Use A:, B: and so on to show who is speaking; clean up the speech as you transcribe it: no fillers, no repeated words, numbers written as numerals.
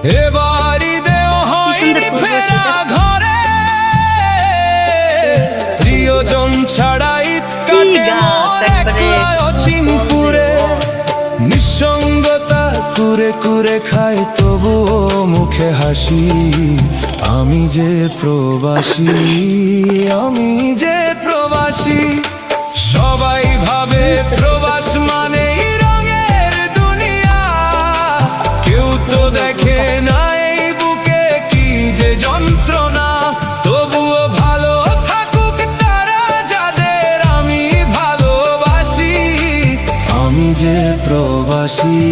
A: এবারই দেও হয়নি ফেরা ঘরে, প্রিয়জন ছাড়া ঈদ কাটে মোর একলা অচিনপুরে। নিঃসঙ্গতা কুরে কুরে খায় তবুও মুখে হাসি, আমি যে প্রবাসী, আমি যে প্রবাসী। সবাই ভাবে প্রবাস মানেই রঙের দুনিয়া, কেউ তো দেখে না এই বুকে কি যে যন্ত্রণা। তবুও ভালো থাকুক তারা যাদের আমি ভালোবাসি, আমি যে প্রবাসী।